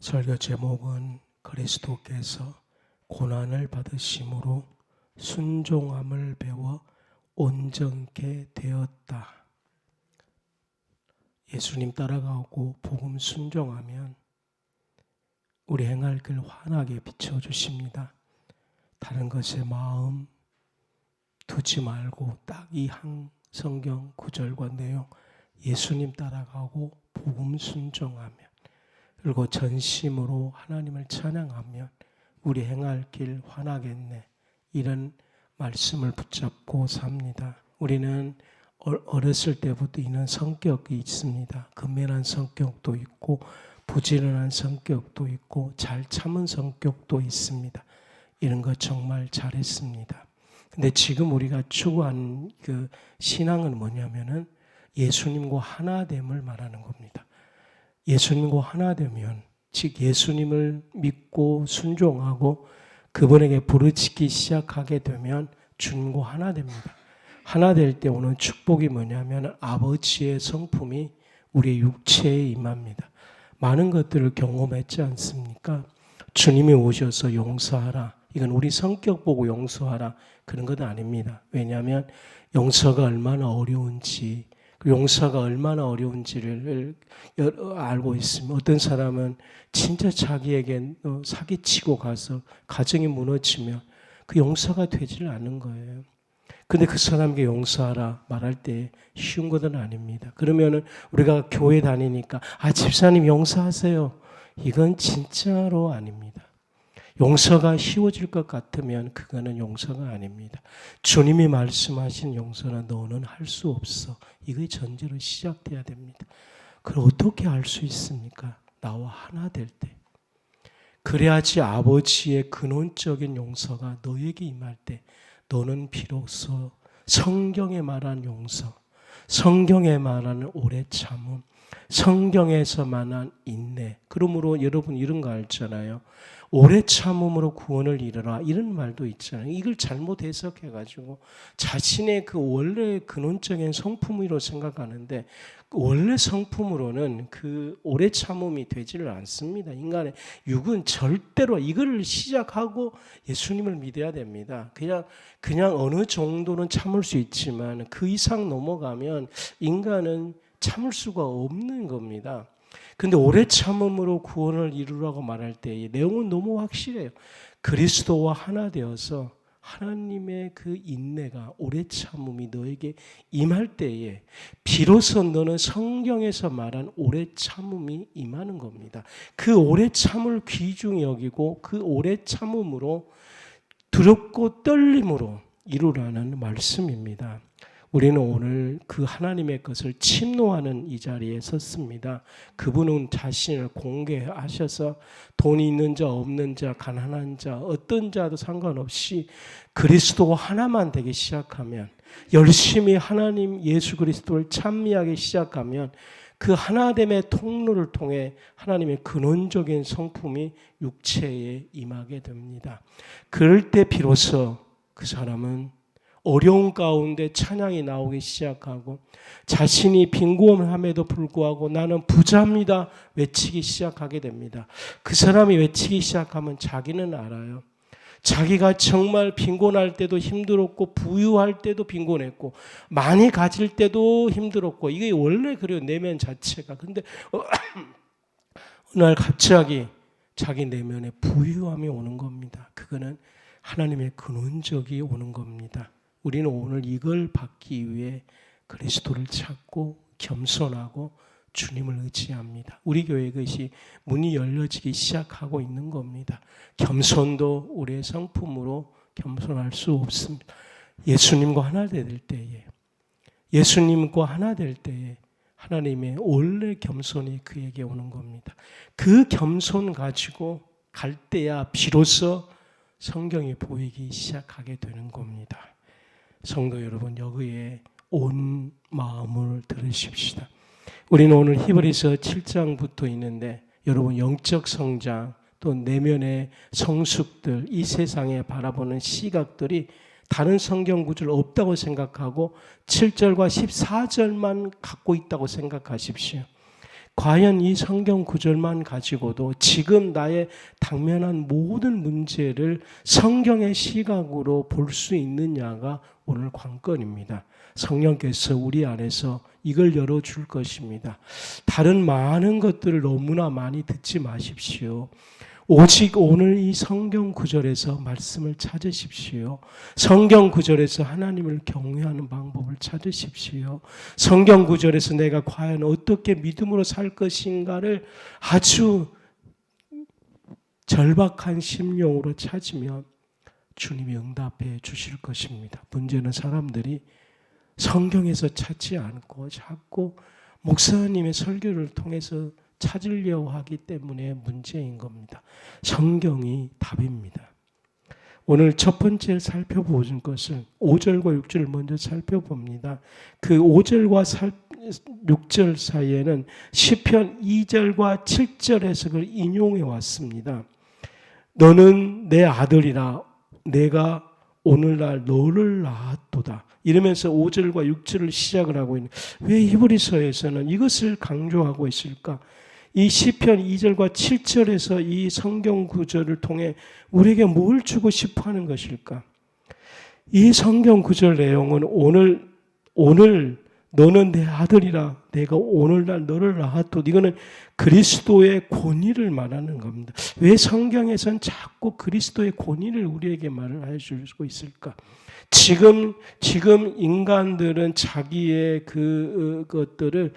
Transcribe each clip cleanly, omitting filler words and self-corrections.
설교 제목은 그리스도께서 고난을 받으심으로 순종함을 배워 온전케 되었다. 예수님 따라가고 복음 순종하면 우리 행할 길 환하게 비춰주십니다. 다른 것에 마음 두지 말고 딱 이 한 성경 구절과 내용, 예수님 따라가고 복음 순종하면, 그리고 전심으로 하나님을 찬양하면 우리 행할 길 환하겠네, 이런 말씀을 붙잡고 삽니다. 우리는 어렸을 때부터 있는 성격이 있습니다. 근면한 성격도 있고 부지런한 성격도 있고 잘 참은 성격도 있습니다. 이런 거 정말 잘했습니다. 근데 지금 우리가 추구한 그 신앙은 뭐냐면은 예수님과 하나됨을 말하는 겁니다. 예수님과 하나되면, 즉 예수님을 믿고 순종하고 그분에게 부르짖기 시작하게 되면 주님과 하나됩니다. 하나될 때 오는 축복이 뭐냐면 아버지의 성품이 우리의 육체에 임합니다. 많은 것들을 경험했지 않습니까? 주님이 오셔서 용서하라, 이건 우리 성격 보고 용서하라, 그런 것 아닙니다. 왜냐하면 용서가 얼마나 어려운지, 용서가 얼마나 어려운지를 알고 있으면, 어떤 사람은 진짜 자기에게 사기치고 가서 가정이 무너지면 그 용서가 되질 않는 거예요. 근데 그 사람에게 용서하라 말할 때 쉬운 것은 아닙니다. 그러면은 우리가 교회 다니니까 집사님 용서하세요, 이건 진짜로 아닙니다. 용서가 쉬워질 것 같으면 그거는 용서가 아닙니다. 주님이 말씀하신 용서는 너는 할 수 없어, 이게 전제로 시작돼야 됩니다. 그걸 어떻게 알 수 있습니까? 나와 하나 될 때. 그래야지 아버지의 근원적인 용서가 너에게 임할 때 너는 비로소 성경에 말한 용서, 성경에 말하는 오래 참음, 성경에서 말한 인내. 그러므로 여러분 이런 거 알잖아요. 오래 참음으로 구원을 이루라, 이런 말도 있잖아요. 이걸 잘못 해석해가지고 자신의 그 원래 근원적인 성품으로 생각하는데, 원래 성품으로는 그 오래 참음이 되지를 않습니다. 인간의 육은 절대로 이걸 시작하고 예수님을 믿어야 됩니다. 그냥 어느 정도는 참을 수 있지만 그 이상 넘어가면 인간은 참을 수가 없는 겁니다. 근데 오래 참음으로 구원을 이루라고 말할 때 내용은 너무 확실해요. 그리스도와 하나 되어서 하나님의 그 인내가, 오래 참음이 너에게 임할 때에 비로소 너는 성경에서 말한 오래 참음이 임하는 겁니다. 그 오래 참을 귀중히 여기고 그 오래 참음으로 두렵고 떨림으로 이루라는 말씀입니다. 우리는 오늘 그 하나님의 것을 침노하는 이 자리에 섰습니다. 그분은 자신을 공개하셔서 돈이 있는 자, 없는 자, 가난한 자, 어떤 자도 상관없이 그리스도 하나만 되기 시작하면, 열심히 하나님 예수 그리스도를 찬미하기 시작하면 그 하나됨의 통로를 통해 하나님의 근원적인 성품이 육체에 임하게 됩니다. 그럴 때 비로소 그 사람은 어려운 가운데 찬양이 나오기 시작하고 자신이 빈곤함에도 불구하고 나는 부자입니다 외치기 시작하게 됩니다. 그 사람이 외치기 시작하면 자기는 알아요. 자기가 정말 빈곤할 때도 힘들었고 부유할 때도 빈곤했고 많이 가질 때도 힘들었고, 이게 원래 그래요, 내면 자체가. 근데 어느 날 갑자기 자기 내면에 부유함이 오는 겁니다. 그거는 하나님의 근원적이 오는 겁니다. 우리는 오늘 이걸 받기 위해 그리스도를 찾고 겸손하고 주님을 의지합니다. 우리 교회 것이 문이 열려지기 시작하고 있는 겁니다. 겸손도 우리의 성품으로 겸손할 수 없습니다. 예수님과 하나 될 때에, 예수님과 하나 될 때에 하나님의 원래 겸손이 그에게 오는 겁니다. 그 겸손 가지고 갈 때야 비로소 성경이 보이기 시작하게 되는 겁니다. 성도 여러분, 여기에 온 마음을 들으십시다. 우리는 오늘 히브리서 7장부터 있는데, 여러분 영적 성장, 또 내면의 성숙들, 이 세상에 바라보는 시각들이 다른 성경 구절 없다고 생각하고 7절과 14절만 갖고 있다고 생각하십시오. 과연 이 성경 구절만 가지고도 지금 나의 당면한 모든 문제를 성경의 시각으로 볼 수 있느냐가 오늘 관건입니다. 성령께서 우리 안에서 이걸 열어줄 것입니다. 다른 많은 것들을 너무나 많이 듣지 마십시오. 오직 오늘 이 성경 구절에서 말씀을 찾으십시오. 성경 구절에서 하나님을 경외하는 방법을 찾으십시오. 성경 구절에서 내가 과연 어떻게 믿음으로 살 것인가를 아주 절박한 심령으로 찾으면 주님이 응답해 주실 것입니다. 문제는 사람들이 성경에서 찾지 않고 자꾸 목사님의 설교를 통해서 찾으려고 하기 때문에 문제인 겁니다. 성경이 답입니다. 오늘 첫 번째 살펴보는 것은 5절과 6절을 먼저 살펴봅니다. 그 5절과 6절 사이에는 시편 2절과 7절에서 그걸 인용해 왔습니다. 너는 내 아들이라 내가 오늘날 너를 낳았도다. 이러면서 5절과 6절을 시작을 하고 있는. 왜 히브리서에서는 이것을 강조하고 있을까? 이 시편 2절과 7절에서 이 성경 구절을 통해 우리에게 뭘 주고 싶어 하는 것일까? 이 성경 구절 내용은 오늘 너는 내 아들이라 내가 오늘날 너를 낳았도다. 이거는 그리스도의 권위를 말하는 겁니다. 왜 성경에선 자꾸 그리스도의 권위를 우리에게 말을 해주고 있을까? 지금 인간들은 자기의 그것들을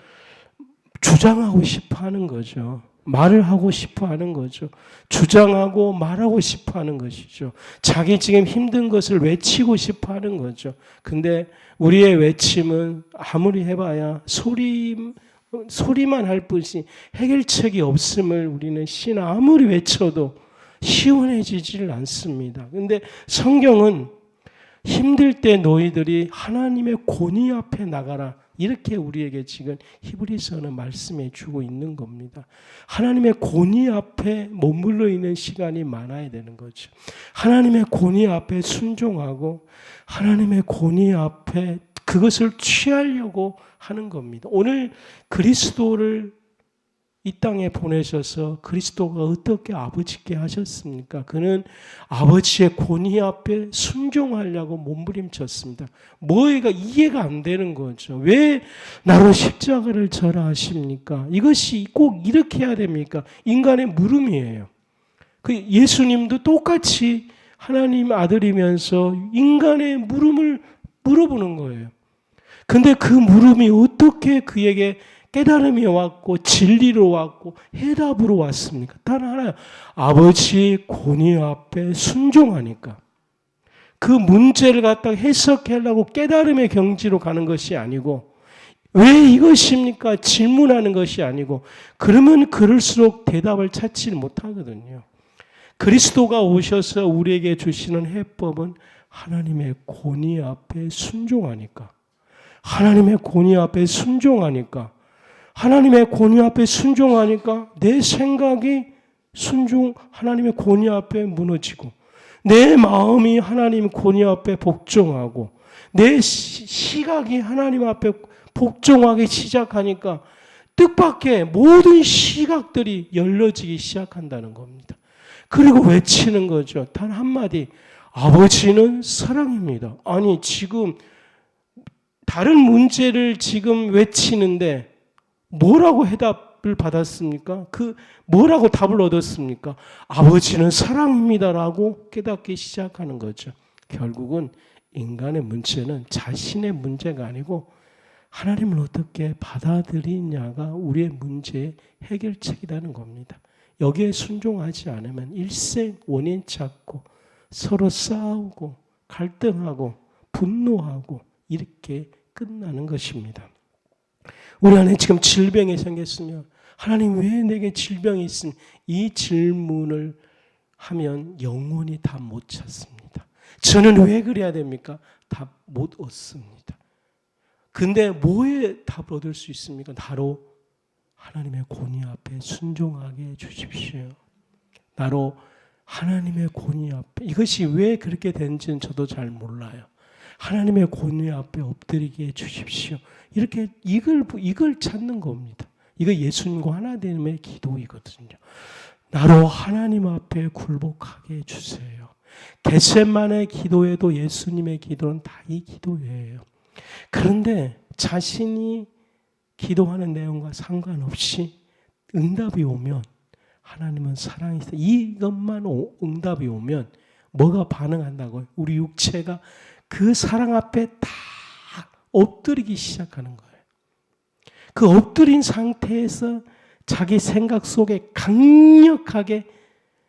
주장하고 싶어 하는 거죠. 말을 하고 싶어 하는 거죠. 주장하고 말하고 싶어 하는 것이죠. 자기 지금 힘든 것을 외치고 싶어 하는 거죠. 근데 우리의 외침은 아무리 해봐야 소리만 할 뿐이지 해결책이 없음을 우리는 아무리 외쳐도 시원해지질 않습니다. 근데 성경은 힘들 때 너희들이 하나님의 권위 앞에 나가라. 이렇게 우리에게 지금 히브리서는 말씀해 주고 있는 겁니다. 하나님의 권위 앞에 머물러 있는 시간이 많아야 되는 거죠. 하나님의 권위 앞에 순종하고 하나님의 권위 앞에 그것을 취하려고 하는 겁니다. 오늘 그리스도를 이 땅에 보내셔서 그리스도가 어떻게 아버지께 하셨습니까? 그는 아버지의 권위 앞에 순종하려고 몸부림쳤습니다. 뭐가 이해가 안 되는 거죠. 왜 나로 십자가를 져라 하십니까? 이것이 꼭 이렇게 해야 됩니까? 인간의 물음이에요. 그 예수님도 똑같이 하나님 아들이면서 인간의 물음을 물어보는 거예요. 근데 그 물음이 어떻게 그에게 깨달음이 왔고 진리로 왔고 해답으로 왔습니까? 단 하나요. 아버지의 권위 앞에 순종하니까. 그 문제를 갖다가 해석하려고 깨달음의 경지로 가는 것이 아니고 왜 이것입니까? 질문하는 것이 아니고 그러면 그럴수록 대답을 찾지 못하거든요. 그리스도가 오셔서 우리에게 주시는 해법은 하나님의 권위 앞에 순종하니까. 하나님의 권위 앞에 순종하니까. 하나님의 권위 앞에 순종하니까 내 생각이 하나님의 권위 앞에 무너지고 내 마음이 하나님 권위 앞에 복종하고 내 시각이 하나님 앞에 복종하기 시작하니까 뜻밖의 모든 시각들이 열려지기 시작한다는 겁니다. 그리고 외치는 거죠. 단 한마디. 아버지는 사랑입니다. 아니 지금 다른 문제를 지금 외치는데 뭐라고 해답을 받았습니까? 뭐라고 답을 얻었습니까? 아버지는 사랑입니다라고 깨닫기 시작하는 거죠. 결국은 인간의 문제는 자신의 문제가 아니고 하나님을 어떻게 받아들이냐가 우리의 문제의 해결책이라는 겁니다. 여기에 순종하지 않으면 일생 원인 찾고 서로 싸우고 갈등하고 분노하고 이렇게 끝나는 것입니다. 우리 안에 지금 질병이 생겼으면 하나님 왜 내게 질병이 있음? 이 질문을 하면 영원히 답 못 찾습니다. 저는 왜 그래야 됩니까? 답 못 얻습니다. 근데 뭐에 답을 얻을 수 있습니까? 나로 하나님의 권위 앞에 순종하게 해주십시오. 나로 하나님의 권위 앞에 이것이 왜 그렇게 된지는 저도 잘 몰라요. 하나님의 권위 앞에 엎드리게 해주십시오. 이렇게 이걸 찾는 겁니다. 이거 예수님과 하나 됨의 기도이거든요. 나로 하나님 앞에 굴복하게 해주세요. 겟세마네 기도에도 예수님의 기도는 다 이 기도예요. 그런데 자신이 기도하는 내용과 상관없이 응답이 오면 하나님은 사랑이세요. 이것만 응답이 오면 뭐가 반응한다고요? 우리 육체가 그 사랑 앞에 다 엎드리기 시작하는 거예요. 그 엎드린 상태에서 자기 생각 속에 강력하게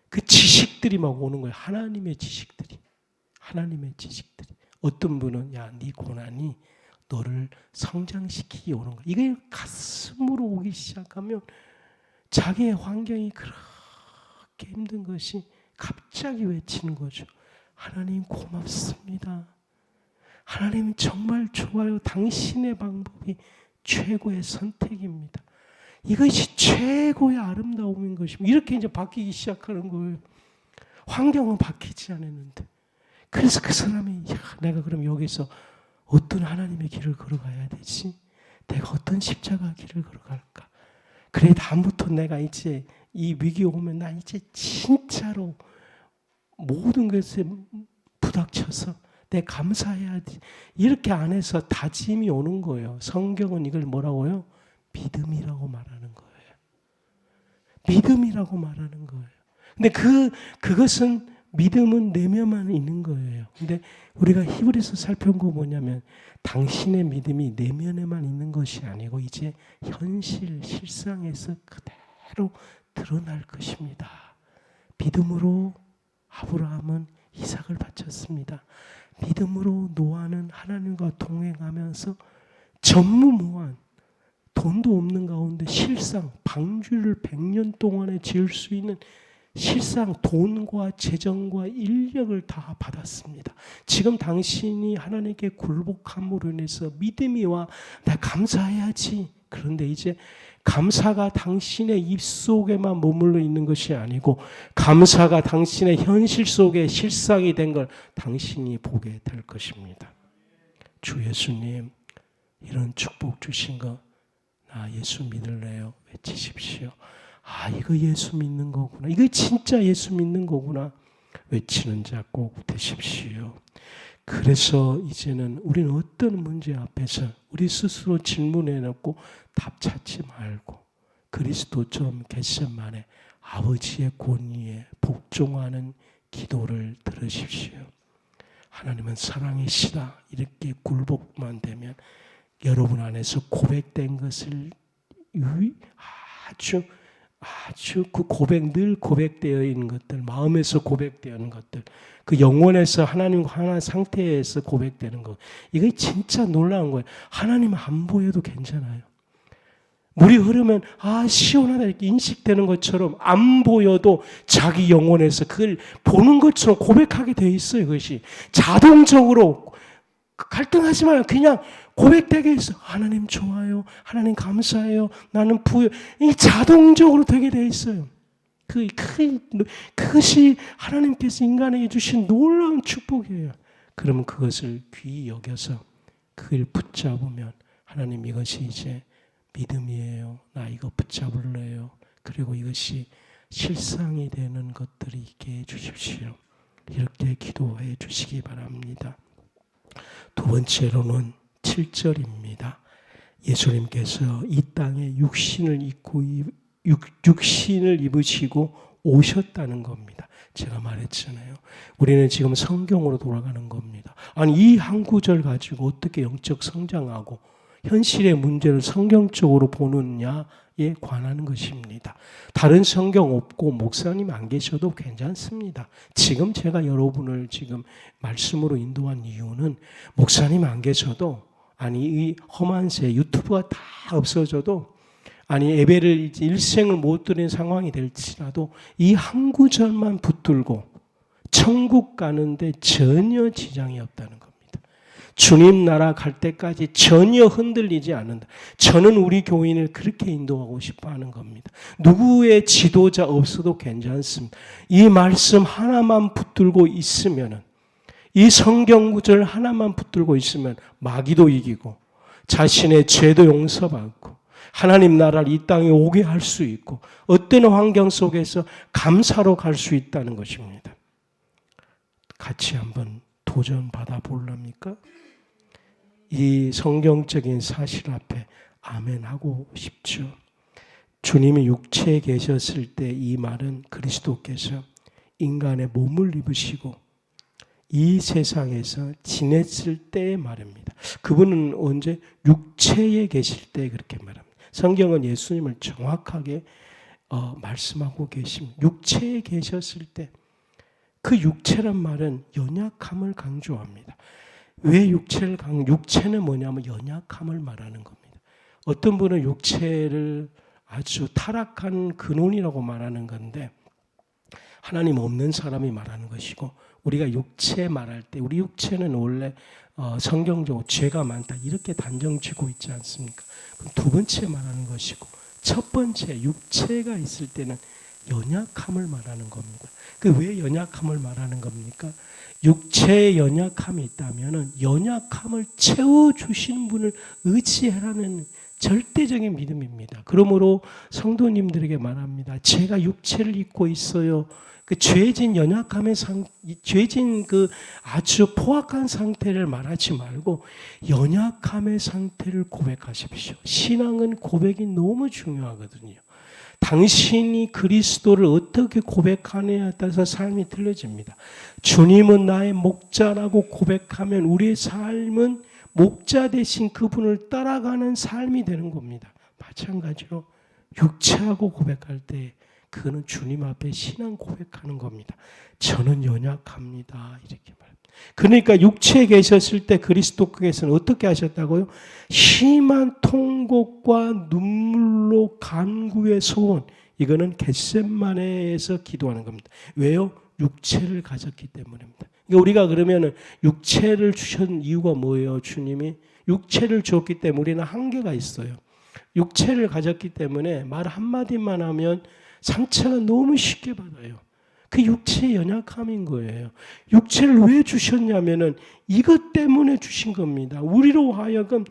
그 지식들이 막 오는 거예요. 하나님의 지식들이. 어떤 분은 야, 네 고난이 너를 성장시키기 오는 거야. 이게 가슴으로 오기 시작하면 자기의 환경이 그렇게 힘든 것이 갑자기 외치는 거죠. 하나님 고맙습니다. 하나님 정말 좋아요. 당신의 방법이 최고의 선택입니다. 이것이 최고의 아름다움인 것입니다. 이렇게 이제 바뀌기 시작하는 거예요. 환경은 바뀌지 않았는데. 그래서 그 사람이 내가 그럼 여기서 어떤 하나님의 길을 걸어가야 되지? 내가 어떤 십자가 길을 걸어갈까? 그래 다음부터 내가 이제 이 위기 오면 나 이제 진짜로 모든 것에 부닥쳐서 내 감사해야지. 이렇게 안 해서 다짐이 오는 거예요. 성경은 이걸 뭐라고요? 믿음이라고 말하는 거예요. 믿음이라고 말하는 거예요. 근데 그것은 믿음은 내면만 있는 거예요. 근데 우리가 히브리서 살펴본 거 뭐냐면 당신의 믿음이 내면에만 있는 것이 아니고 이제 실상에서 그대로 드러날 것입니다. 믿음으로 아브라함은 이삭을 바쳤습니다. 믿음으로 노아는 하나님과 동행하면서 전무후무한 돈도 없는 가운데 실상 방주를 100년 동안에 지을 수 있는 실상 돈과 재정과 인력을 다 받았습니다. 지금 당신이 하나님께 굴복함으로 인해서 믿음이 와 내가 감사해야지. 그런데 이제 감사가 당신의 입속에만 머물러 있는 것이 아니고 감사가 당신의 현실 속에 실상이 된 걸 당신이 보게 될 것입니다. 주 예수님 이런 축복 주신 거 나 예수 믿을래요. 외치십시오. 아 이거 예수 믿는 거구나. 이거 진짜 예수 믿는 거구나. 외치는 자 꼭 되십시오. 그래서 이제는 우리는 어떤 문제 앞에서 우리 스스로 질문해놓고 답 찾지 말고 그리스도처럼 겟세마네 아버지의 권위에 복종하는 기도를 들으십시오. 하나님은 사랑이시다. 이렇게 굴복만 되면 여러분 안에서 고백된 것을 아주 그 늘 고백되어 있는 것들, 마음에서 고백되어 있는 것들, 그 영혼에서 하나님과 하나 상태에서 고백되는 것, 이게 진짜 놀라운 거예요. 하나님 안 보여도 괜찮아요. 물이 흐르면 시원하다 이렇게 인식되는 것처럼 안 보여도 자기 영혼에서 그걸 보는 것처럼 고백하게 돼 있어요. 그것이 자동적으로 갈등하지 마요. 그냥 고백되게 있어. 하나님 좋아요. 하나님 감사해요. 나는 부여. 이 자동적으로 되게 돼 있어요. 그것이 하나님께서 인간에게 주신 놀라운 축복이에요. 그러면 그것을 귀히 여겨서 그걸 붙잡으면 하나님 이것이 이제 믿음이에요. 나 이거 붙잡을래요. 그리고 이것이 실상이 되는 것들이 있게 해주십시오. 이렇게 기도해 주시기 바랍니다. 두 번째로는 7절입니다. 예수님께서 이 땅에 육신을 입으시고 오셨다는 겁니다. 제가 말했잖아요. 우리는 지금 성경으로 돌아가는 겁니다. 아니 이 한 구절 가지고 어떻게 영적 성장하고 현실의 문제를 성경적으로 보느냐에 관한 것입니다. 다른 성경 없고 목사님 안 계셔도 괜찮습니다. 지금 제가 여러분을 지금 말씀으로 인도한 이유는 목사님 안 계셔도 아니 이 험한 새 유튜브가 다 없어져도 아니 예배를 일생을 못 드리는 상황이 될지라도 이 한 구절만 붙들고 천국 가는데 전혀 지장이 없다는 겁니다. 주님 나라 갈 때까지 전혀 흔들리지 않는다. 저는 우리 교인을 그렇게 인도하고 싶어 하는 겁니다. 누구의 지도자 없어도 괜찮습니다. 이 말씀 하나만 붙들고 있으면은 이 성경 구절 하나만 붙들고 있으면 마귀도 이기고 자신의 죄도 용서받고 하나님 나라를 이 땅에 오게 할 수 있고 어떤 환경 속에서 감사로 갈 수 있다는 것입니다. 같이 한번 도전 받아볼랍니까? 이 성경적인 사실 앞에 아멘 하고 싶죠. 주님이 육체에 계셨을 때 이 말은 그리스도께서 인간의 몸을 입으시고 이 세상에서 지냈을 때의 말입니다. 그분은 언제? 육체에 계실 때 그렇게 말합니다. 성경은 예수님을 정확하게 말씀하고 계십니다. 육체에 계셨을 때, 그 육체란 말은 연약함을 강조합니다. 왜 육체는 뭐냐면 연약함을 말하는 겁니다. 어떤 분은 육체를 아주 타락한 근원이라고 말하는 건데 하나님 없는 사람이 말하는 것이고, 우리가 육체 말할 때 우리 육체는 원래 성경적으로 죄가 많다 이렇게 단정지고 있지 않습니까? 그럼 두 번째 말하는 것이고, 첫 번째 육체가 있을 때는 연약함을 말하는 겁니다. 그 왜 연약함을 말하는 겁니까? 육체에 연약함이 있다면 연약함을 채워주시는 분을 의지하라는 절대적인 믿음입니다. 그러므로 성도님들에게 말합니다. 제가 육체를 입고 있어요. 그 죄진 연약함의 죄진 그 아주 포악한 상태를 말하지 말고 연약함의 상태를 고백하십시오. 신앙은 고백이 너무 중요하거든요. 당신이 그리스도를 어떻게 고백하느냐에 따라서 삶이 틀려집니다. 주님은 나의 목자라고 고백하면 우리의 삶은 목자 대신 그분을 따라가는 삶이 되는 겁니다. 마찬가지로 육체하고 고백할 때 그거는 주님 앞에 신앙 고백하는 겁니다. 저는 연약합니다. 이렇게 말합니다. 그러니까 육체에 계셨을 때 그리스도께서는 어떻게 하셨다고요? 심한 통곡과 눈물로 간구의 소원. 이거는 겟세마네에서 기도하는 겁니다. 왜요? 육체를 가졌기 때문입니다. 그러니까 우리가 그러면 육체를 주신 이유가 뭐예요? 주님이 육체를 주었기 때문에 우리는 한계가 있어요. 육체를 가졌기 때문에 말 한마디만 하면 상처가 너무 쉽게 받아요. 그 육체의 연약함인 거예요. 육체를 왜 주셨냐면은 이것 때문에 주신 겁니다. 우리로 하여금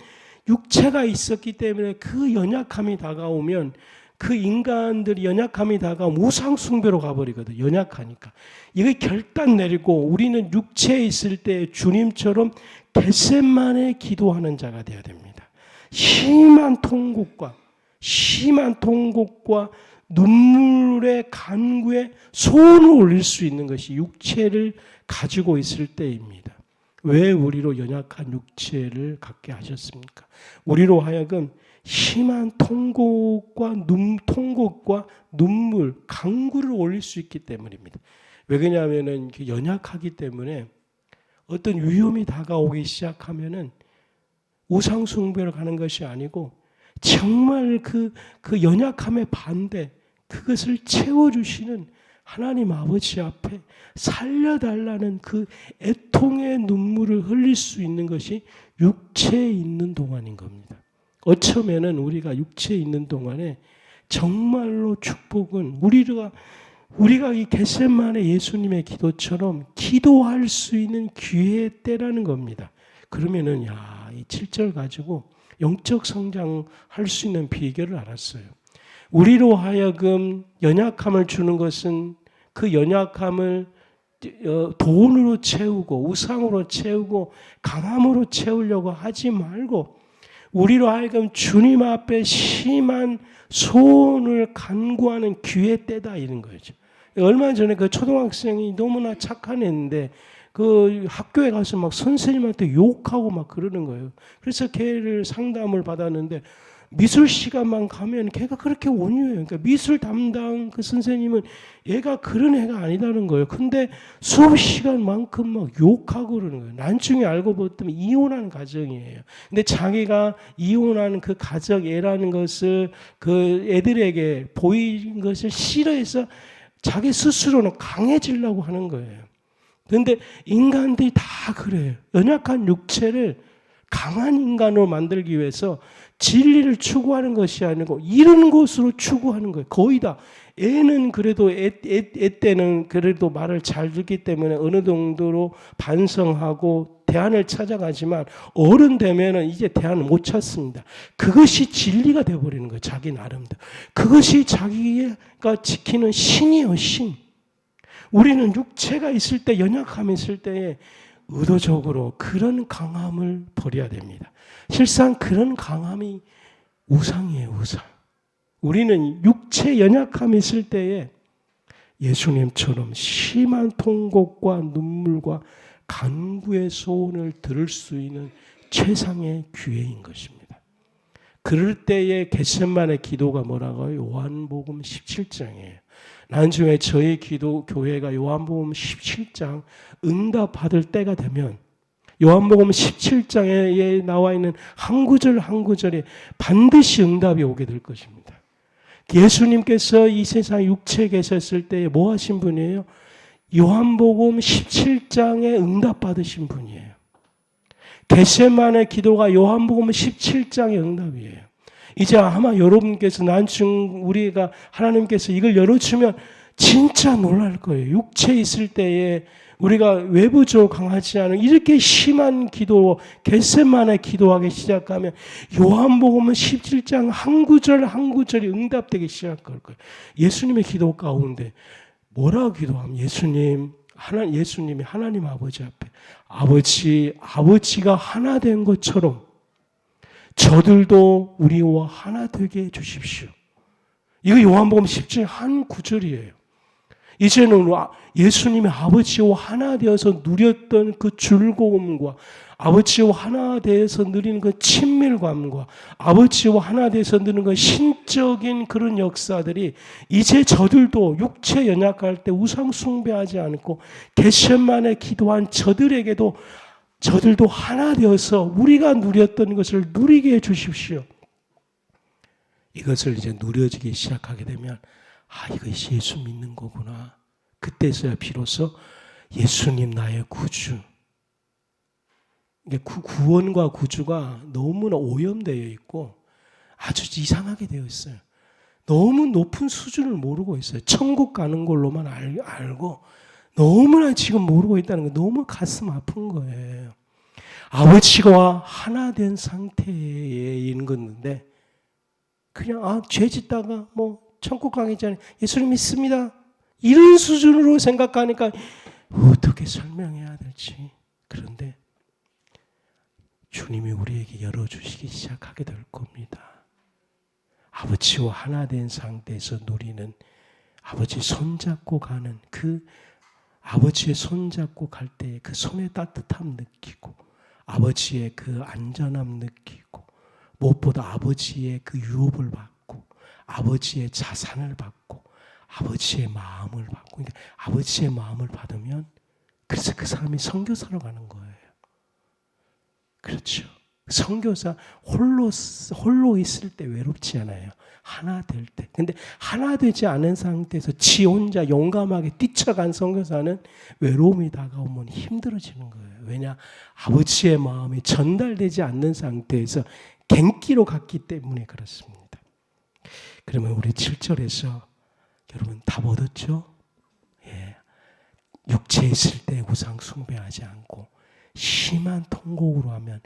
육체가 있었기 때문에 그 연약함이 다가오면 그 인간들이 연약함이 다가오면 우상숭배로 가버리거든요. 연약하니까. 이거 결단 내리고 우리는 육체에 있을 때 주님처럼 겟세마네 기도하는 자가 되어야 됩니다. 심한 통곡과 눈물의 간구에 소원을 올릴 수 있는 것이 육체를 가지고 있을 때입니다. 왜 우리로 연약한 육체를 갖게 하셨습니까? 우리로 하여금 심한 통곡과 눈물, 간구를 올릴 수 있기 때문입니다. 왜 그러냐면은 연약하기 때문에 어떤 위험이 다가오기 시작하면은 우상 숭배로 가는 것이 아니고 정말 그 연약함의 반대, 그것을 채워주시는 하나님 아버지 앞에 살려달라는 그 애통의 눈물을 흘릴 수 있는 것이 육체에 있는 동안인 겁니다. 어쩌면은 우리가 육체에 있는 동안에 정말로 축복은 우리가 이 겟세마네 예수님의 기도처럼 기도할 수 있는 기회의 때라는 겁니다. 그러면은 이 7절 가지고 영적 성장할 수 있는 비결을 알았어요. 우리로 하여금 연약함을 주는 것은 그 연약함을 돈으로 채우고 우상으로 채우고 강함으로 채우려고 하지 말고 우리로 하여금 주님 앞에 심한 소원을 간구하는 기회 때다 이런 거죠. 얼마 전에 그 초등학생이 너무나 착한 애인데 그 학교에 가서 막 선생님한테 욕하고 막 그러는 거예요. 그래서 걔를 상담을 받았는데 미술 시간만 가면 걔가 그렇게 온유해요. 그러니까 미술 담당 그 선생님은 얘가 그런 애가 아니라는 거예요. 근데 수업 시간만큼 막 욕하고 그러는 거예요. 나중에 알고 봤더니 이혼한 가정이에요. 근데 자기가 이혼한 그 가정 애라는 것을 그 애들에게 보인 것을 싫어해서 자기 스스로는 강해지려고 하는 거예요. 그런데 인간들이 다 그래요. 연약한 육체를 강한 인간으로 만들기 위해서 진리를 추구하는 것이 아니고 이런 것으로 추구하는 거예요. 거의 다. 애는 그래도 애 때는 그래도 말을 잘 듣기 때문에 어느 정도로 반성하고 대안을 찾아가지만 어른 되면은 이제 대안을 못 찾습니다. 그것이 진리가 되어버리는 거예요. 자기 나름대로. 그것이 자기가 지키는 신이요, 신. 우리는 육체가 있을 때, 연약함이 있을 때에 의도적으로 그런 강함을 버려야 됩니다. 실상 그런 강함이 우상이에요, 우상. 우리는 육체 연약함이 있을 때에 예수님처럼 심한 통곡과 눈물과 간구의 소원을 들을 수 있는 최상의 기회인 것입니다. 그럴 때에 겟세마네 기도가 뭐라고요? 요한복음 17장이에요. 나중에 저희 교회가 요한복음 17장 응답 받을 때가 되면 요한복음 17장에 나와 있는 한 구절 한 구절에 반드시 응답이 오게 될 것입니다. 예수님께서 이 세상 육체에 계셨을 때 뭐 하신 분이에요? 요한복음 17장에 응답 받으신 분이에요. 겟세마네 기도가 요한복음 17장의 응답이에요. 이제 아마 여러분께서 나중 우리가 하나님께서 이걸 열어주면 진짜 놀랄 거예요. 육체에 있을 때에 우리가 외부적으로 강하지 않은 이렇게 심한 기도, 겟세마네 기도하기 시작하면 요한복음은 17장 한 구절 한 구절이 응답되기 시작할 거예요. 예수님의 기도 가운데 뭐라고 기도하면 예수님이 하나님 아버지 앞에 아버지가 하나 된 것처럼 저들도 우리와 하나 되게 해주십시오. 이거 요한복음 17장 한 구절이에요. 이제는 예수님이 아버지와 하나 되어서 누렸던 그 즐거움과 아버지와 하나 되어서 누리는 그 친밀감과 아버지와 하나 되어서 누리는 그 신적인 그런 역사들이 이제 저들도 육체 연약할 때 우상 숭배하지 않고 겟세마네 기도한 저들도 하나 되어서 우리가 누렸던 것을 누리게 해주십시오. 이것을 이제 누려지기 시작하게 되면 이것이 예수 믿는 거구나. 그때서야 비로소 예수님 나의 구주. 구원과 구주가 너무나 오염되어 있고 아주 이상하게 되어 있어요. 너무 높은 수준을 모르고 있어요. 천국 가는 걸로만 알고 너무나 지금 모르고 있다는 게 너무 가슴 아픈 거예요. 아버지와 하나 된 상태에 있는 건데 그냥 죄 짓다가 천국 가기 전에 예수님 믿습니다. 이런 수준으로 생각하니까 어떻게 설명해야 될지. 그런데 주님이 우리에게 열어주시기 시작하게 될 겁니다. 아버지와 하나 된 상태에서 누리는 아버지 손잡고 가는 그 아버지의 손잡고 갈 때 그 손의 따뜻함 느끼고 아버지의 그 안전함 느끼고 무엇보다 아버지의 그 유업을 받고 아버지의 자산을 받고 아버지의 마음을 받고 그러니까 아버지의 마음을 받으면 그래서 그 사람이 선교사로 가는 거예요. 그렇죠. 선교사 홀로 있을 때 외롭지 않아요. 하나 될 때. 근데 하나 되지 않은 상태에서 지 혼자 용감하게 뛰쳐간 선교사는 외로움이 다가오면 힘들어지는 거예요. 왜냐? 아버지의 마음이 전달되지 않는 상태에서 갱기로 갔기 때문에 그렇습니다. 그러면 우리 7절에서 여러분 답 얻었죠? 예. 육체에 있을 때 우상 숭배하지 않고 심한 통곡으로 하면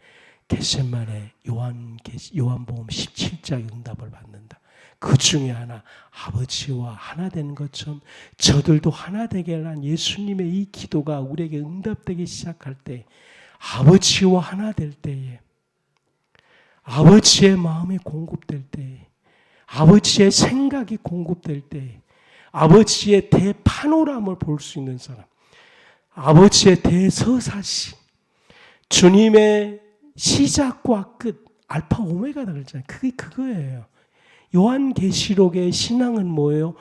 겟세마네 요한복음 17장 응답을 받는다. 그 중에 하나 아버지와 하나 되는 것처럼 저들도 하나 되게 하는 예수님의 이 기도가 우리에게 응답되기 시작할 때 아버지와 하나 될 때에 아버지의 마음이 공급될 때에 아버지의 생각이 공급될 때에 아버지의 대파노람을 볼 수 있는 사람 아버지의 대서사시 주님의 시작과 끝 알파 오메가다 그랬잖아요. 그게 그거예요. 요한계시록의 신앙은 뭐예요?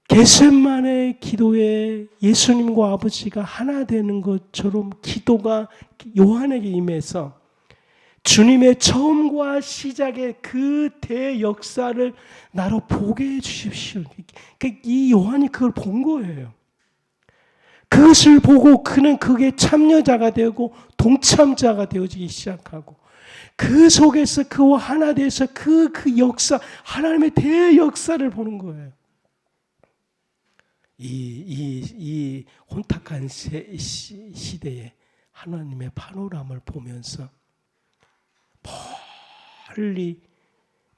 겟세마네 기도에 예수님과 아버지가 하나 되는 것처럼 기도가 요한에게 임해서 주님의 처음과 시작의 그 대역사를 나로 보게 해주십시오. 이 요한이 그걸 본 거예요. 그것을 보고 그는 그게 참여자가 되고 동참자가 되어지기 시작하고 그 속에서 그와 하나 돼서 그 역사 하나님의 대역사를 보는 거예요. 이 혼탁한 시대에 하나님의 파노라마를 보면서 멀리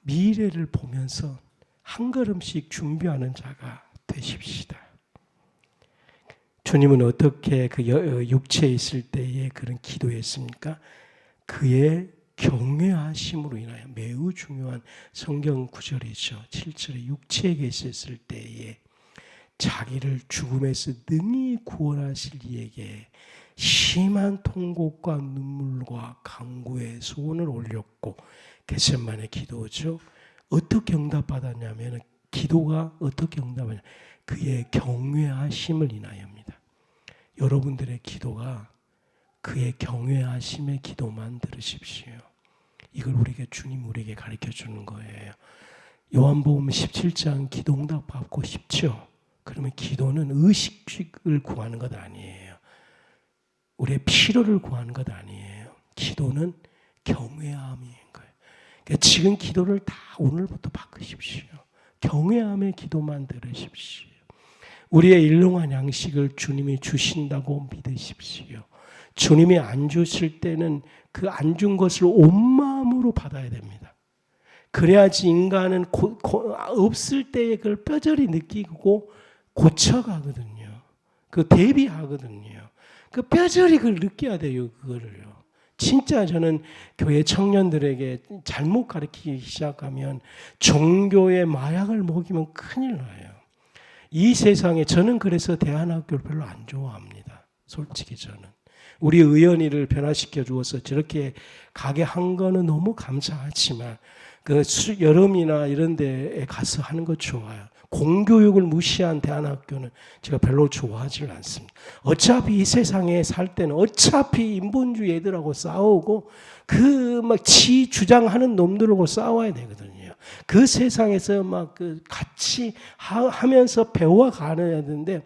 미래를 보면서 한 걸음씩 준비하는 자가 되십시다. 주님은 어떻게 그 육체에 있을 때에 그런 기도했습니까? 그의 경외하심으로 인하여, 매우 중요한 성경 구절이죠. 7절에 육체에 계셨을 때에 자기를 죽음에서 능히 구원하실 이에게 심한 통곡과 눈물과 간구의 소원을 올렸고, 겟세마네 기도죠. 어떻게 응답받았냐면, 기도가 어떻게 응답하냐, 그의 경외하심을 인하여입니다. 여러분들의 기도가 그의 경외하심의 기도만 들으십시오. 이걸 주님 우리에게 가르쳐 주는 거예요. 요한복음 17장 기도 응답 받고 싶죠? 그러면 기도는 의식을 구하는 것 아니에요. 우리의 필요를 구하는 것 아니에요. 기도는 경외함인 거예요. 그러니까 지금 기도를 다 오늘부터 바꾸십시오. 경외함의 기도만 들으십시오. 우리의 일용할 양식을 주님이 주신다고 믿으십시오. 주님이 안 주실 때는 그 안 준 것을 온 마음으로 받아야 됩니다. 그래야지 인간은 없을 때에 그걸 뼈저리 느끼고 고쳐가거든요. 그 대비하거든요. 그 뼈저리 그걸 느껴야 돼요. 그거를요. 진짜 저는 교회 청년들에게 잘못 가르치기 시작하면 종교의 마약을 먹이면 큰일 나요. 이 세상에 저는 그래서 대안학교를 별로 안 좋아합니다. 솔직히 저는. 우리 의연이를 변화시켜 주어서 저렇게 가게 한 거는 너무 감사하지만 그 여름이나 이런 데에 가서 하는 거 좋아요. 공교육을 무시한 대안학교는 제가 별로 좋아하지 않습니다. 어차피 이 세상에 살 때는 어차피 인본주의 애들하고 싸우고 그 막 지 주장하는 놈들하고 싸워야 되거든요. 그 세상에서 막 그 같이 하면서 배워가야 되는데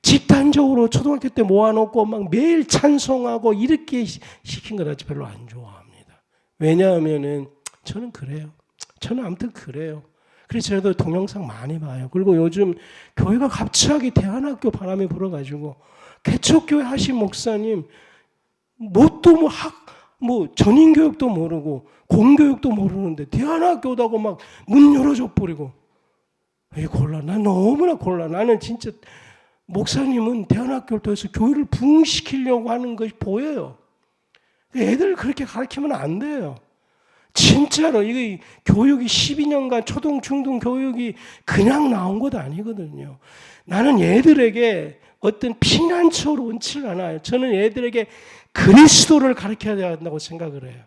집단적으로 초등학교 때 모아놓고 막 매일 찬송하고 이렇게 시킨 거라 별로 안 좋아합니다. 왜냐하면은 저는 그래요. 저는 아무튼 그래요. 그래서 저도 동영상 많이 봐요. 그리고 요즘 교회가 갑자기 대안학교 바람이 불어가지고 개척교회 하신 목사님 뭣도 전인교육도 모르고 공교육도 모르는데 대안학교다고 막 문 열어줘 버리고 난 너무나 곤란. 나는 진짜 목사님은 대안학교를 통해서 교회를 부흥시키려고 하는 것이 보여요. 애들을 그렇게 가르치면 안 돼요. 진짜로 이게 교육이 12년간 초등, 중등 교육이 그냥 나온 것 아니거든요. 나는 애들에게 어떤 피난처로 얹질 않아요. 저는 애들에게 그리스도를 가르쳐야 된다고 생각을 해요.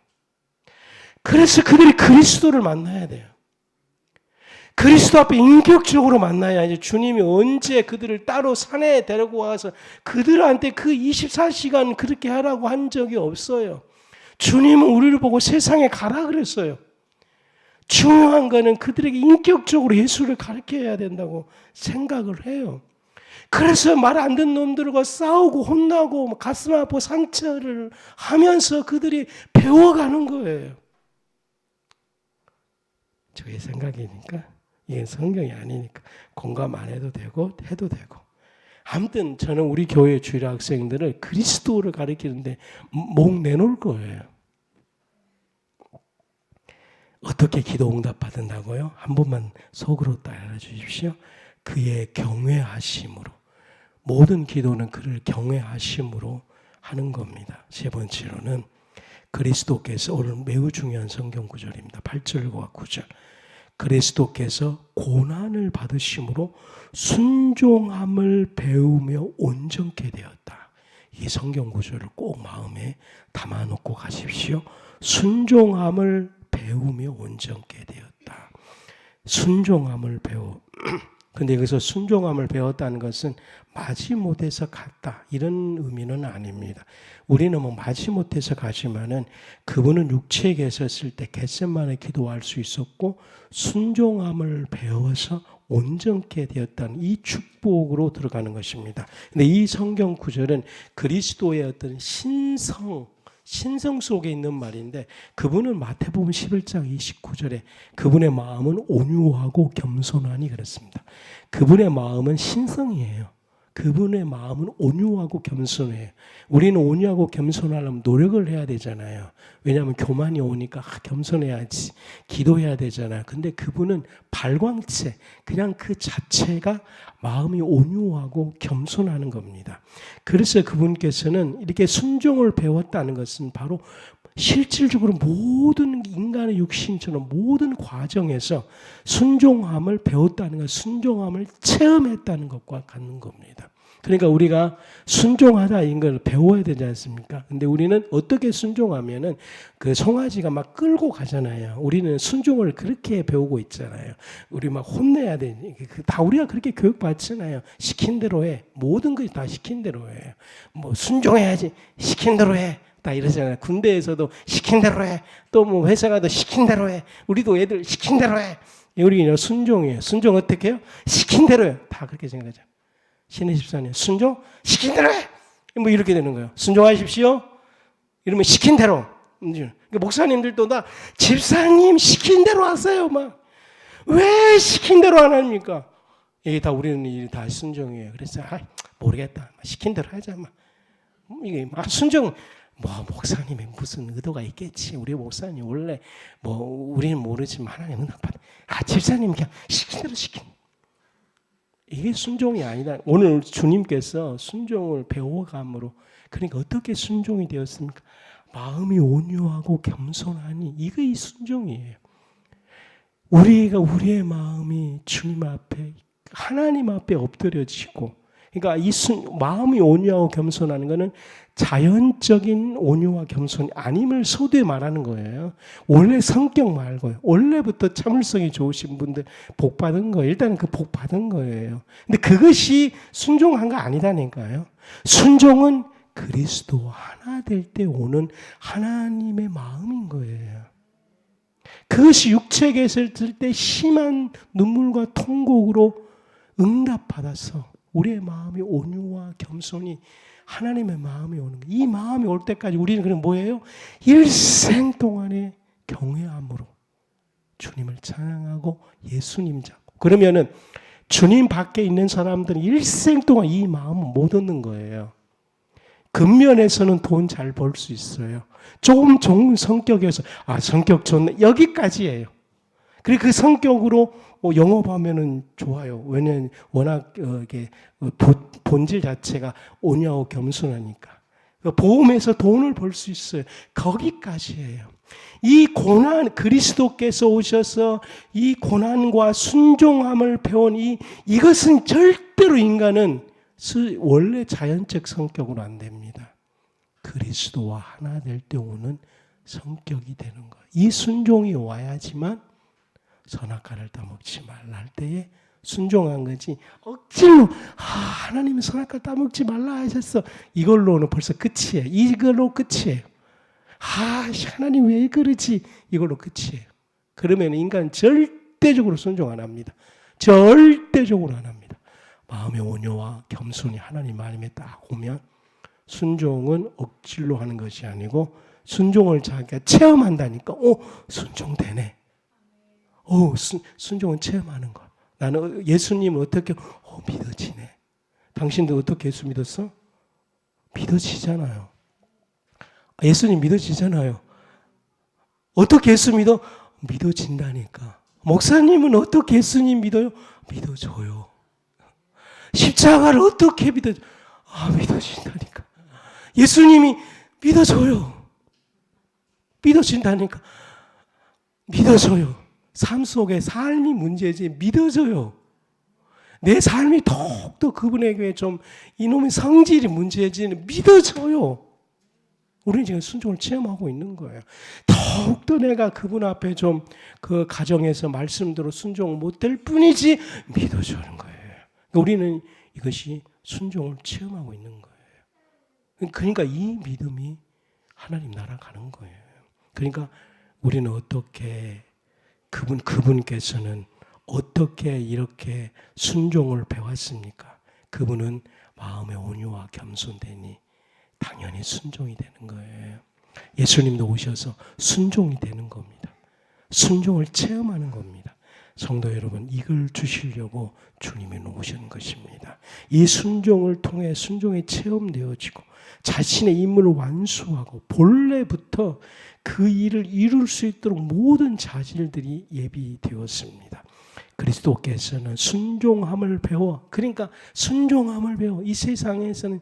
그래서 그들이 그리스도를 만나야 돼요. 그리스도 앞에 인격적으로 만나야지. 주님이 언제 그들을 따로 산에 데리고 와서 그들한테 그 24시간 그렇게 하라고 한 적이 없어요. 주님은 우리를 보고 세상에 가라 그랬어요. 중요한 거는 그들에게 인격적으로 예수를 가르쳐야 된다고 생각을 해요. 그래서 말 안 듣는 놈들과 싸우고 혼나고 가슴 아프고 상처를 하면서 그들이 배워가는 거예요. 저의 생각이니까 이게 성경이 아니니까 공감 안 해도 되고 해도 되고. 아무튼 저는 우리 교회 주일 학생들을 그리스도를 가르치는데 목 내놓을 거예요. 어떻게 기도 응답 받는다고요? 한 번만 속으로 따라 주십시오. 그의 경외하심으로. 모든 기도는 그를 경외하심으로 하는 겁니다. 세 번째로는 그리스도께서, 오늘 매우 중요한 성경 구절입니다. 8절과 9절. 그리스도께서 고난을 받으심으로 순종함을 배우며 온전케 되었다. 이 성경 구절을 꼭 마음에 담아놓고 가십시오. 순종함을 배우며 온전케 되었다. 순종함을 배워. 근데 여기서 순종함을 배웠다는 것은 마지못해서 갔다 이런 의미는 아닙니다. 우리는 마지못해서 가지만은 그분은 육체에 계셨을 때 겟세마네 기도할 수 있었고 순종함을 배워서 온전케 되었다는 이 축복으로 들어가는 것입니다. 근데 이 성경 구절은 그리스도의 어떤 신성 속에 있는 말인데, 그분은 마태복음 11장 29절에 그분의 마음은 온유하고 겸손하니 그랬습니다. 그분의 마음은 신성이에요. 그분의 마음은 온유하고 겸손해요. 우리는 온유하고 겸손하려면 노력을 해야 되잖아요. 왜냐하면 교만이 오니까 겸손해야지, 기도해야 되잖아요. 근데 그분은 발광체, 그냥 그 자체가 마음이 온유하고 겸손하는 겁니다. 그래서 그분께서는 이렇게 순종을 배웠다는 것은 바로 실질적으로 모든 인간의 육신처럼 모든 과정에서 순종함을 배웠다는 것, 순종함을 체험했다는 것과 같은 겁니다. 그러니까 우리가 순종하다 이런 걸 배워야 되지 않습니까? 근데 우리는 어떻게 순종하면은 그 송아지가 막 끌고 가잖아요. 우리는 순종을 그렇게 배우고 있잖아요. 우리 막 혼내야 돼. 다 우리가 그렇게 교육받잖아요. 시킨 대로 해. 모든 것이 다 시킨 대로 해요. 뭐 순종해야지. 시킨 대로 해. 다 이러잖아요. 군대에서도 시킨 대로 해. 또 뭐 회사 가도 시킨 대로 해. 우리도 애들 시킨 대로 해. 우리는 순종이에요. 순종 어떻게 해요? 시킨 대로 해요. 다 그렇게 생각하죠. 신의 집사님, 순종? 시킨 대로 해! 뭐 이렇게 되는 거예요. 순종하십시오. 이러면 시킨 대로. 그러니까 목사님들도 다 집사님 시킨 대로 하세요. 막. 왜 시킨 대로 안 합니까? 이게 다 우리는 다 순종이에요. 그래서 모르겠다. 시킨 대로 하자. 막. 이게 순종. 뭐 목사님의 무슨 의도가 있겠지. 우리 목사님 원래 뭐 우리는 모르지만 하나님은 집사님 그냥 시킨 대로 시킨. 이게 순종이 아니다. 오늘 주님께서 순종을 배워감으로, 그러니까 어떻게 순종이 되었습니까? 마음이 온유하고 겸손하니 이게 이 순종이에요. 우리의 마음이 주님 앞에, 하나님 앞에 엎드려지고, 그러니까 이 마음이 온유하고 겸손하는 것은 자연적인 온유와 겸손이 아님을 소두에 말하는 거예요. 원래 성격 말고요. 원래부터 참을성이 좋으신 분들 복 받은 거예요. 일단은 그 복 받은 거예요. 근데 그것이 순종한 거 아니다니까요. 순종은 그리스도와 하나 될 때 오는 하나님의 마음인 거예요. 그것이 육체에 있을 때 심한 눈물과 통곡으로 응답받아서 우리의 마음이 온유와 겸손이 하나님의 마음이 오는 거예요. 이 마음이 올 때까지 우리는 그럼 뭐예요? 일생 동안의 경외함으로 주님을 찬양하고 예수님 잡고. 그러면은 주님 밖에 있는 사람들은 일생 동안 이 마음을 못 얻는 거예요. 근면에서는 돈 잘 벌 수 있어요. 조금 좋은 성격에서 성격 좋네 여기까지예요. 그리고 그 성격으로 영업하면은 좋아요. 왜냐면 워낙 이게 본질 자체가 온유하고 겸손하니까. 보험에서 돈을 벌 수 있어요. 거기까지예요. 이 고난, 그리스도께서 오셔서 이 고난과 순종함을 배운 이것은 절대로 인간은 원래 자연적 성격으로 안 됩니다. 그리스도와 하나 될 때 오는 성격이 되는 거예요. 이 순종이 와야지만 선악과를 따먹지 말라 할 때에 순종한 거지. 억지로 하나님이 선악과를 따먹지 말라 하셨어. 이걸로는 벌써 끝이에요. 이걸로 끝이에요. 하나님 왜 그러지? 이걸로 끝이에요. 그러면 인간 절대적으로 순종 안 합니다. 절대적으로 안 합니다. 마음의 온유와 겸손이 하나님 마음에 딱 오면 순종은 억지로 하는 것이 아니고 순종을 자기가 체험한다니까 순종되네. 순종은 체험하는 것. 나는 예수님을 어떻게 믿어지네. 당신도 어떻게 예수 믿었어? 믿어지잖아요. 예수님 믿어지잖아요. 어떻게 예수 믿어? 믿어진다니까. 목사님은 어떻게 예수님 믿어요? 믿어줘요. 십자가를 어떻게 믿어줘? 믿어진다니까. 예수님이 믿어줘요. 믿어진다니까. 믿어줘요. 삶 속에 삶이 문제지 믿어져요. 내 삶이 더욱더 그분에게 좀 이놈의 성질이 문제지는 믿어져요. 우리는 지금 순종을 체험하고 있는 거예요. 더욱더 내가 그분 앞에 좀 그 가정에서 말씀대로 순종을 못할 뿐이지 믿어주는 거예요. 우리는 이것이 순종을 체험하고 있는 거예요. 그러니까 이 믿음이 하나님 나라 가는 거예요. 그러니까 우리는 어떻게 그분께서는 어떻게 이렇게 순종을 배웠습니까? 그분은 마음의 온유와 겸손되니 당연히 순종이 되는 거예요. 예수님도 오셔서 순종이 되는 겁니다. 순종을 체험하는 겁니다. 성도 여러분, 이걸 주시려고 주님이 놓으신 것입니다. 이 순종을 통해 순종이 체험되어지고 자신의 임무를 완수하고 본래부터 그 일을 이룰 수 있도록 모든 자질들이 예비되었습니다. 그리스도께서는 순종함을 배워, 그러니까 순종함을 배워. 이 세상에서는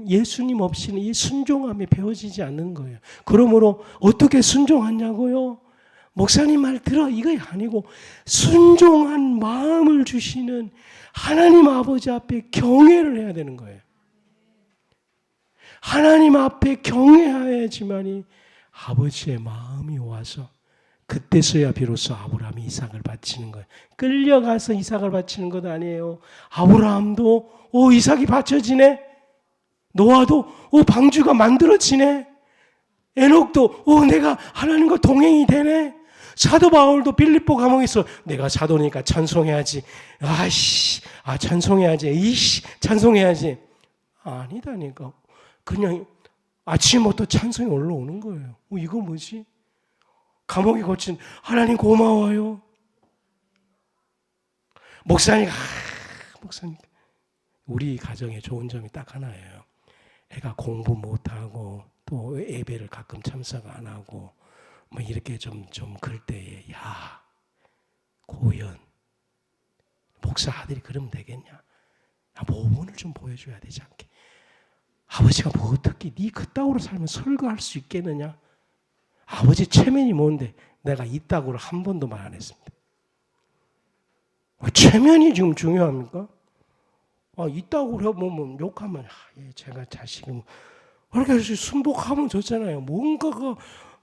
예수님 없이는 이 순종함이 배워지지 않는 거예요. 그러므로 어떻게 순종하냐고요? 목사님 말 들어, 이거 아니고 순종한 마음을 주시는 하나님 아버지 앞에 경외를 해야 되는 거예요. 하나님 앞에 경외해야지만이 아버지의 마음이 와서 그때서야 비로소 아브라함이 이삭을 바치는 거예요. 끌려가서 이삭을 바치는 것 아니에요. 아브라함도 이삭이 바쳐지네. 노아도 방주가 만들어지네. 에녹도 내가 하나님과 동행이 되네. 사도 바울도 빌립보 감옥에서 내가 사도니까 찬송해야지. 찬송해야지. 찬송해야지. 아니다니까. 그냥 아침부터 찬송이 올라오는 거예요. 이거 뭐지? 감옥에 갇힌 하나님 고마워요. 목사님, 우리 가정에 좋은 점이 딱 하나예요. 애가 공부 못하고 또 예배를 가끔 참석 안 하고 뭐 이렇게 좀 그럴 때에 고연 목사 아들이 그러면 되겠냐? 모범을 좀 보여줘야 되지 않게? 아버지가 뭐 어떻게 네 그따구로 살면 설거할 수 있겠느냐? 아버지 체면이 뭔데? 내가 이따구로 한 번도 말 안 했습니다. 체면이 지금 중요합니까? 이따구로 뭐 욕하면 제가 자식은 그렇게 순복하면 좋잖아요. 뭔가 그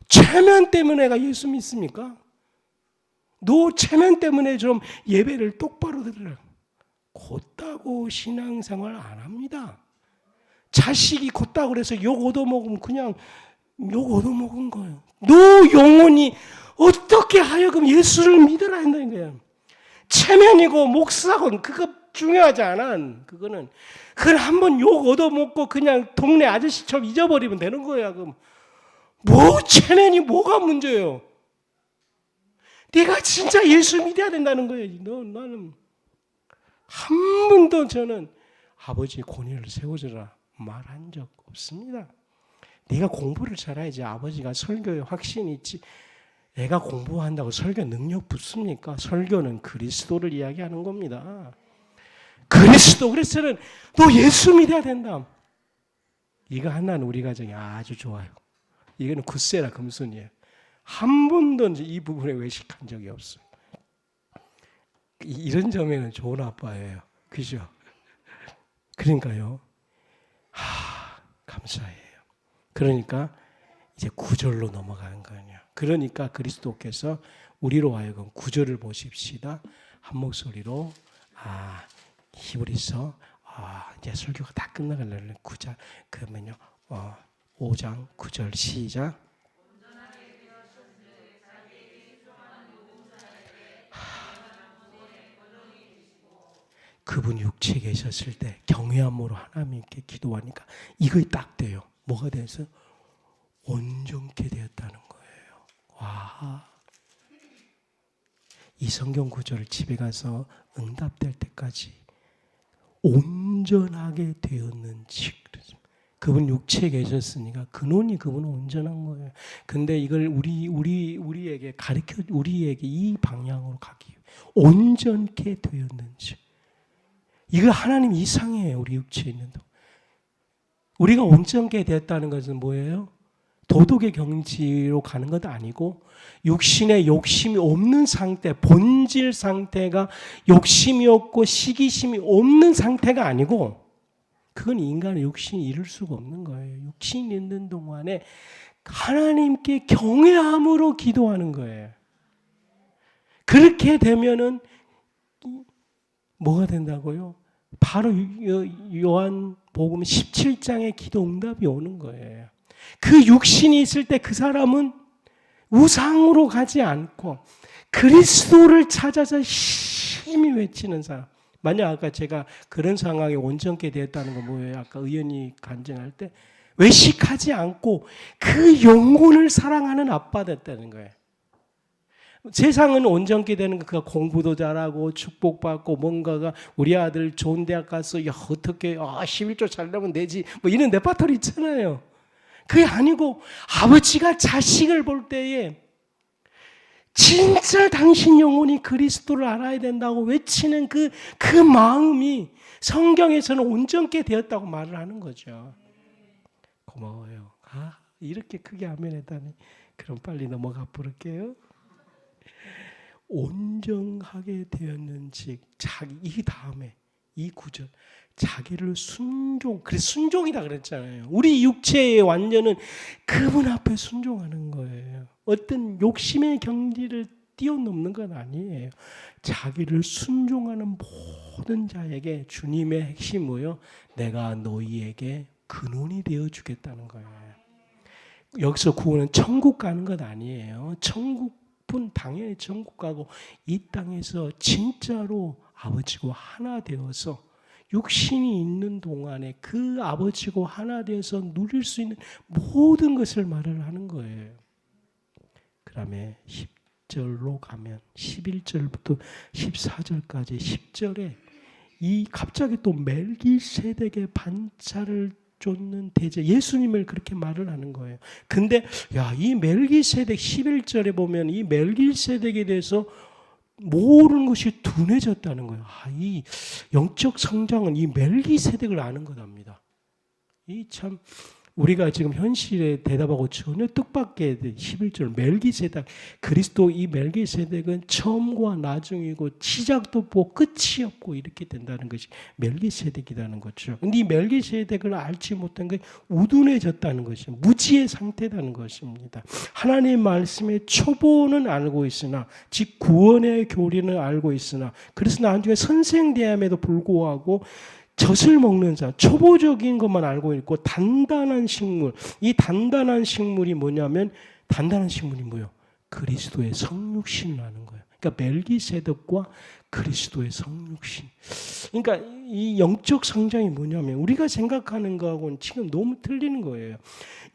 체면 때문에 내가 예수 믿습니까? 너 체면 때문에 좀 예배를 똑바로 들으라. 곧다고 신앙생활 안 합니다. 자식이 곧다고 그래서 욕 얻어먹으면 그냥 욕 얻어먹은 거예요. 너 영혼이 어떻게 하여금 예수를 믿으라 한다는 거예요. 체면이고 목사고 그거 중요하지 않아. 그건 한번 욕 얻어먹고 그냥 동네 아저씨처럼 잊어버리면 되는 거야. 그럼 뭐 체면이 뭐가 문제예요? 네가 진짜 예수 믿어야 된다는 거예요. 나는 한 번도 저는 아버지 권위를 세워주라 말한 적 없습니다. 네가 공부를 잘해야지. 아버지가 설교에 확신이 있지. 애가 공부한다고 설교 능력 붙습니까? 설교는 그리스도를 이야기하는 겁니다. 그리스도. 그래서는 너 예수 믿어야 된다. 이거 하나는 우리 가정이 아주 좋아요. 이거는 굳세라 금순이에요. 한 번도 이 부분에 외식한 적이 없어요. 이런 점에는 좋은 아빠예요. 그죠? 그러니까요. 감사해요. 그러니까 이제 9절로 넘어가는 거예요. 그러니까 그리스도께서 우리로 하여금 9절을 보십시다. 한 목소리로 히브리서 이제 설교가 다 끝나가려면 9장 그러면요 5장 9절 시작. 그분 육체에 계셨을 때 경외함으로 하나님께 기도하니까 이거에 딱 돼요. 뭐가 돼서 온전케 되었다는 거예요. 와, 이 성경 구절을 집에 가서 응답될 때까지 온전하게 되었는지. 그분 육체에 계셨으니까 근원이 그분은 온전한 거예요. 근데 이걸 우리에게 가르쳐 우리에게 이 방향으로 가기 위해 온전케 되었는지. 이거 하나님 이상이에요. 우리 육체에 있는 동. 우리가 온전케 되었다는 것은 뭐예요? 도덕의 경지로 가는 것도 아니고 육신의 욕심이 없는 상태, 본질 상태가 욕심이 없고 시기심이 없는 상태가 아니고 그건 인간의 욕심이 이룰 수가 없는 거예요. 욕심이 있는 동안에 하나님께 경외함으로 기도하는 거예요. 그렇게 되면은 뭐가 된다고요? 바로 요한복음 17장의 기도 응답이 오는 거예요. 그 육신이 있을 때 그 사람은 우상으로 가지 않고 그리스도를 찾아서 힘이 외치는 사람. 만약 아까 제가 그런 상황에 온전케 되었다는 건 뭐예요? 아까 의원이 간증할 때 외식하지 않고 그 영혼을 사랑하는 아빠 됐다는 거예요. 세상은 온전케 되는 거, 그가 공부도 잘하고 축복받고 뭔가가 우리 아들 좋은 대학 가서 야 어떻게 11조 잘 나면 되지 뭐 이런 레파토리 있잖아요. 그게 아니고 아버지가 자식을 볼 때에 진짜 당신 영혼이 그리스도를 알아야 된다고 외치는 그 마음이 성경에서는 온전케 되었다고 말을 하는 거죠. 고마워요. 이렇게 크게 아멘했다니. 그럼 빨리 넘어가 볼게요. 온전하게 되었는지 자기, 이 다음에 이 구절 자기를 그래서 순종이다 그랬잖아요. 우리 육체의 완전은 그분 앞에 순종하는 거예요. 어떤 욕심의 경지를 뛰어넘는 건 아니에요. 자기를 순종하는 모든 자에게 주님의 핵심 뭐요? 내가 너희에게 근원이 되어 주겠다는 거예요. 여기서 구원은 천국 가는 것 아니에요. 천국은 당연히 천국 가고 이 땅에서 진짜로 아버지고 하나 되어서 육신이 있는 동안에 그 아버지고 하나 되어서 누릴 수 있는 모든 것을 말을 하는 거예요. 그 다음에 10절로 가면 11절부터 14절까지 10절에 이 갑자기 또 멜기세덱의 반차를 쫓는 대제 예수님을 그렇게 말을 하는 거예요. 근데 이 멜기세덱 11절에 보면 이 멜기세덱에 대해서 모르는 것이 둔해졌다는 거예요. 이 영적 성장은 이 멜기세덱을 아는 거답니다. 이 참 우리가 지금 현실에 대답하고 전혀 뜻밖의 11절 멜기세덱 그리스도 이 멜기세덱은 처음과 나중이고 시작도 없고 끝이 없고 이렇게 된다는 것이 멜기세덱이라는 거죠. 근데 이 멜기세덱을 알지 못한 게 우둔해졌다는 것이 무지의 상태라는 것입니다. 하나님 말씀의 초보는 알고 있으나 즉 구원의 교리는 알고 있으나 그래서 나중에 선생됨에도 불구하고 젖을 먹는 자, 초보적인 것만 알고 있고 단단한 식물, 이 단단한 식물이 뭐냐면 단단한 식물이 뭐예요? 그리스도의 성육신을 아는 거예요. 그러니까 멜기세덱과 그리스도의 성육신. 그러니까 이 영적 성장이 뭐냐면 우리가 생각하는 거하고는 지금 너무 틀리는 거예요.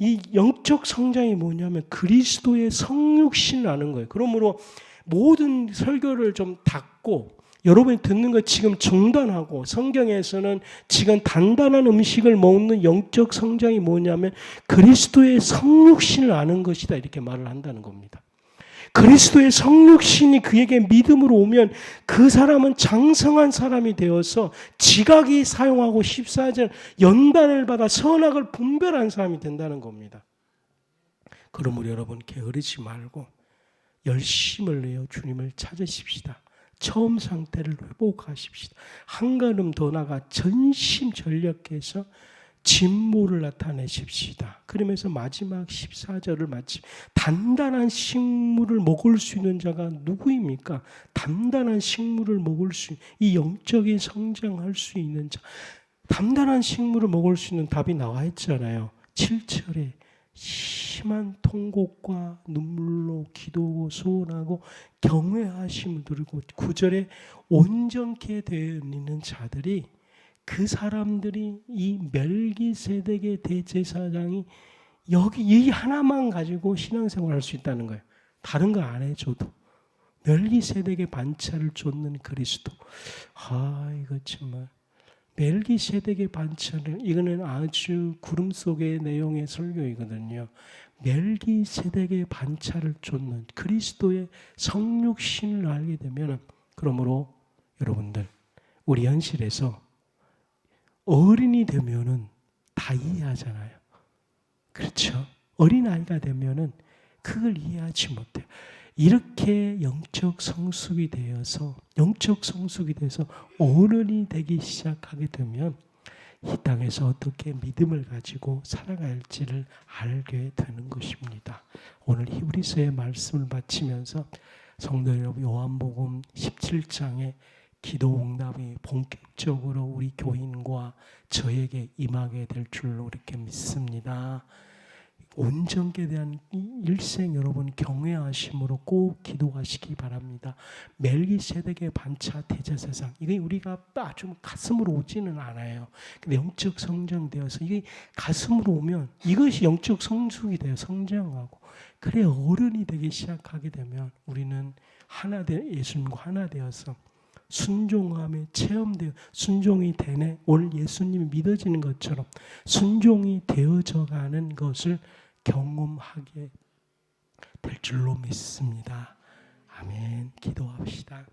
이 영적 성장이 뭐냐면 그리스도의 성육신을 아는 거예요. 그러므로 모든 설교를 좀 닫고 여러분이 듣는 거 지금 중단하고 성경에서는 지금 단단한 음식을 먹는 영적 성장이 뭐냐면 그리스도의 성육신을 아는 것이다 이렇게 말을 한다는 겁니다. 그리스도의 성육신이 그에게 믿음으로 오면 그 사람은 장성한 사람이 되어서 지각이 사용하고 14절 연단을 받아 선악을 분별한 사람이 된다는 겁니다. 그러므로 여러분 게으르지 말고 열심을 내어 주님을 찾으십시다. 처음 상태를 회복하십시다. 한 걸음 더 나가 전심전력해서 진모를 나타내십시다. 그러면서 마지막 14절을 마치 단단한 식물을 먹을 수 있는 자가 누구입니까? 단단한 식물을 먹을 수 이 영적인 성장할 수 있는 자. 단단한 식물을 먹을 수 있는 답이 나와 있잖아요. 7절에 심한 통곡과 눈물로 기도하고 소원하고 경외하심을 누리고 9절에 온전케 되는 자들이 그 사람들이 이 멜기세덱의 대제사장이 여기 이 하나만 가지고 신앙생활을 할 수 있다는 거예요. 다른 거 안 해줘도 멜기세덱의 반차를 쫓는 그리스도. 이거 정말 멜기세덱의 반차를 이거는 아주 구름 속의 내용의 설교이거든요. 멜기세덱의 반차를 쫓는 그리스도의 성육신을 알게 되면 그러므로 여러분들 우리 현실에서 어른이 되면은 다 이해하잖아요. 그렇죠? 어린아이가 되면은 그걸 이해하지 못해요. 이렇게 영적 성숙이 되어서 어른이 되기 시작하게 되면 이 땅에서 어떻게 믿음을 가지고 살아갈지를 알게 되는 것입니다. 오늘 히브리서의 말씀을 마치면서 성도 여러분 요한복음 17장에 기도 응답이 본격적으로 우리 교인과 저에게 임하게 될 줄로 이렇게 믿습니다. 온전케 대한 이 일생 여러분 경외하심으로 꼭 기도하시기 바랍니다. 멜기세덱의 반차 대제사장 이게 우리가 아주 가슴으로 오지는 않아요. 근데 영적 성장되어서 이게 가슴으로 오면 이것이 영적 성숙이 돼요. 성장하고 그래 어른이 되기 시작하게 되면 우리는 하나 예수님과 하나 되어서 순종함에 체험되어 순종이 되네. 오늘 예수님이 믿어지는 것처럼 순종이 되어져가는 것을 경험하게 될 줄로 믿습니다. 아멘. 기도합시다.